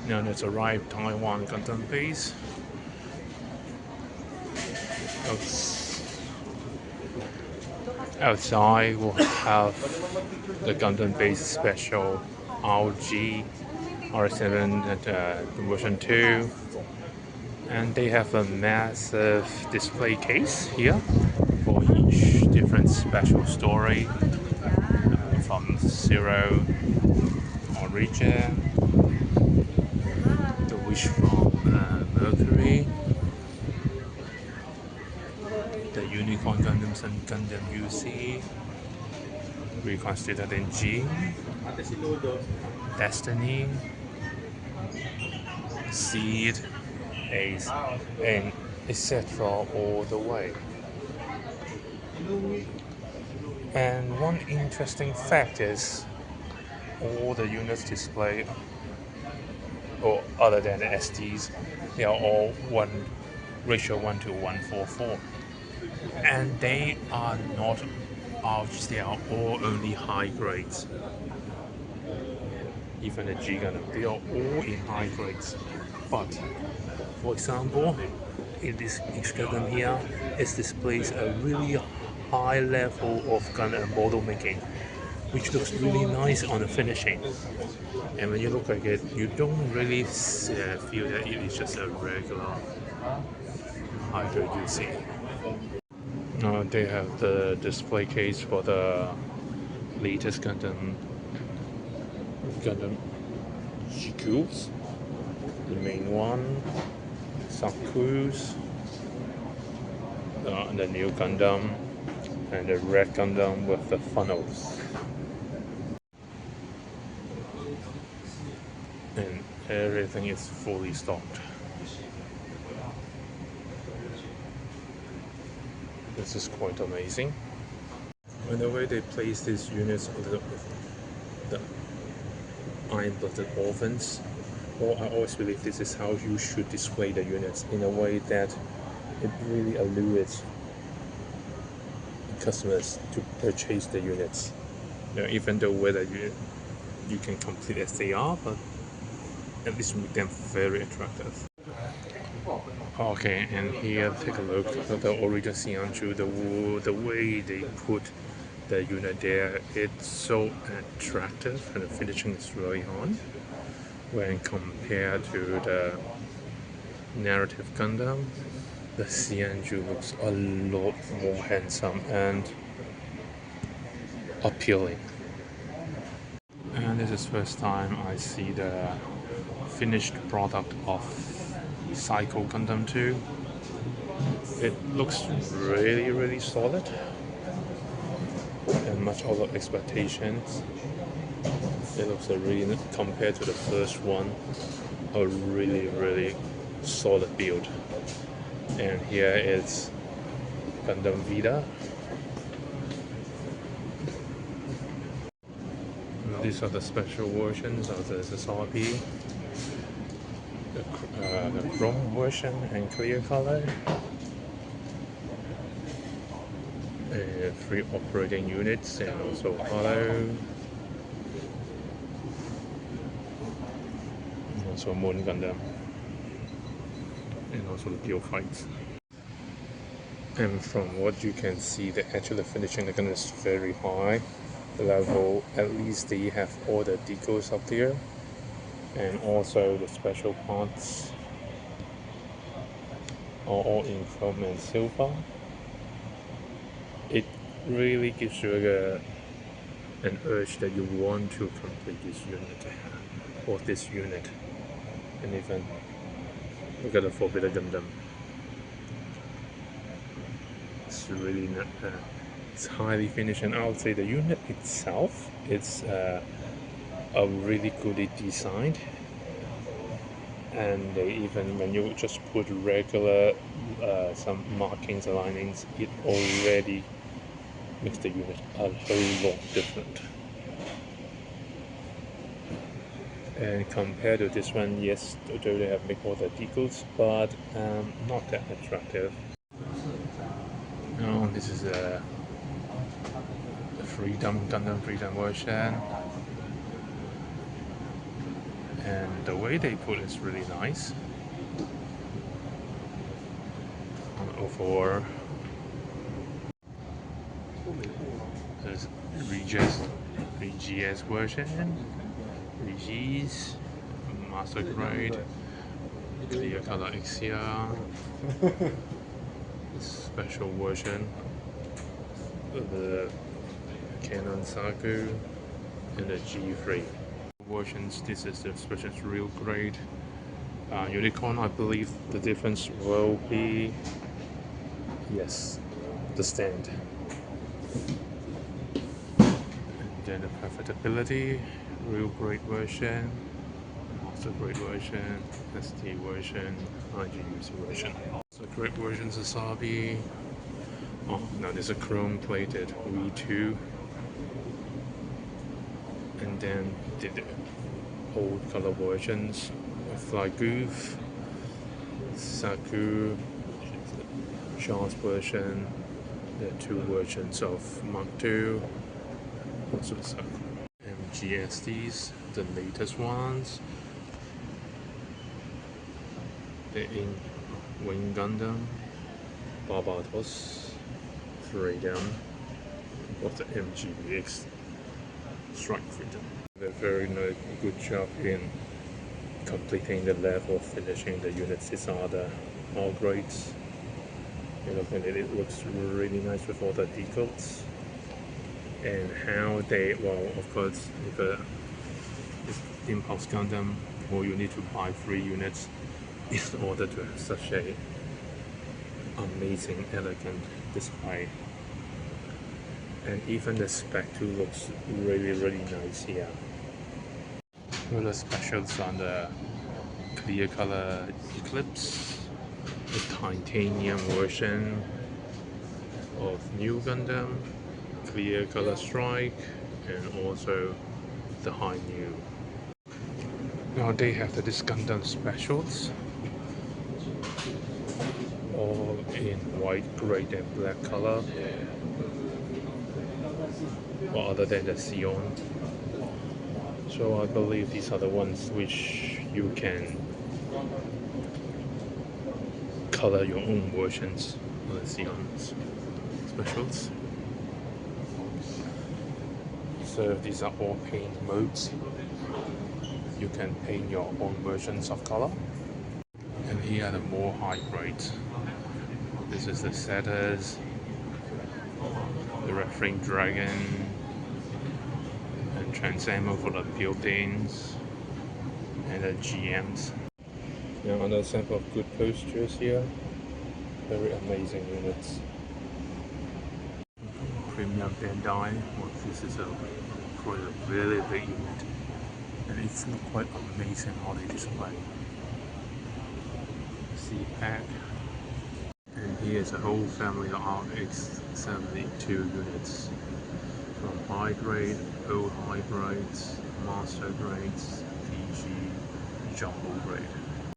Now let's arrive Taiwan Gundam base. Outside we'll have the Gundam base special RG R7 and version 2, and they have a massive display case here for each different special story from Zero, Origin, the Wish from Mercury, the Unicorn Gundams and Gundam UC, Reconstituted in G, Destiny, Seed, Ace, and etc. all the way. And one interesting fact is all the units displayed, or other than the SDs, they are all one ratio 1 to 144, and they are not arcs, they are all only high grades. Even the G Gundam, they are all in high grades. But for example, in this Gundam here, it displays a really high level of Gundam model making, which looks really nice on the finishing. And when you look at it, you don't really feel that it is just a regular high-grade UC. They have the display case for the latest Gundam Schools, the main one, some crews, the new Gundam, and the red Gundam with the funnels. And everything is fully stocked. This is quite amazing. And the way they place these units on the iron-blooded orphans, well, I always believe this is how you should display the units, in a way that it really allures customers to purchase the units. Even though whether you can complete as they are, but at least make them very attractive. Okay, and here take a look at the original Xianzhu, the way they put the unit there, it's so attractive and the finishing is really on when compared to the narrative Gundam. The Xianzhu looks a lot more handsome and appealing. And this is first time I see the finished product of Psycho Gundam 2. It looks really solid and much over expectations. It looks really, compared to the first one, a really solid build. And here is Gundam Vita. These are the special versions of the SRP, the chrome version and clear color. 3 operating units and also hollow. And also Moon Gundam. And also the Pure Fights. And from what you can see, the actual finishing again is very high. The level, at least they have all the decals up there. And also the special parts are all in chrome and silver. It really gives you an urge that you want to complete this unit or this unit. And even look at the Forbidden Gundam. It's really not, it's highly finished, and I would say the unit itself it's a really goodly designed. And they even, when you just put regular some markings, alignings, it already makes the unit a whole lot different. And compared to this one, yes, they have made all the decals, but not that attractive. Now this is the Freedom Gundam Freedom version. And the way they put is really nice. On 04, there's RGS version, RGS, Master Grade, Clear Color XCR, special version, the Canon Saku, and the G3 versions. This is the special real grade. Unicorn, I believe the difference will be, yes, the stand. And then the perfectibility, real grade version, master grade version, ST version, IGUC version. So grade versions is Asabi. Oh, now there's a chrome plated V2. And then the old color versions of Fly Goof, Saku, Charles version, the two versions of Mark II, also Saku. MGSDs, the latest ones, the Wing Gundam, Barbados, Freedom, of the MGBX Strike Freedom. They're very good job in completing the level, finishing the units. These are the all grades. You look at it, it looks really nice with all the decals. And how they, well, of course, if it's Impulse Gundam, well, you need to buy 3 units in order to have such a amazing, elegant display. And even the spec too looks really nice here. Well, the specials on the clear color Eclipse, the titanium version of New Gundam, clear color Strike, and also the High New. Now they have this Gundam specials, all in white, gray, and black color. Well, other than the Sion. So I believe these are the ones which you can color your own versions of the Sion specials. So these are all paint modes. You can paint your own versions of color. And here are the more high grades. This is the Setters, the Red Flame Dragon, and Transamo for the buildings, and the GMs. Now another sample of good postures here. Very amazing units. Premium Bandai. Well, this is for a really big unit, and it's quite amazing how they display. C-Pack. And here's a whole family of RX-72 units, from high grade, old high grades, master grades, PG, jumbo grade.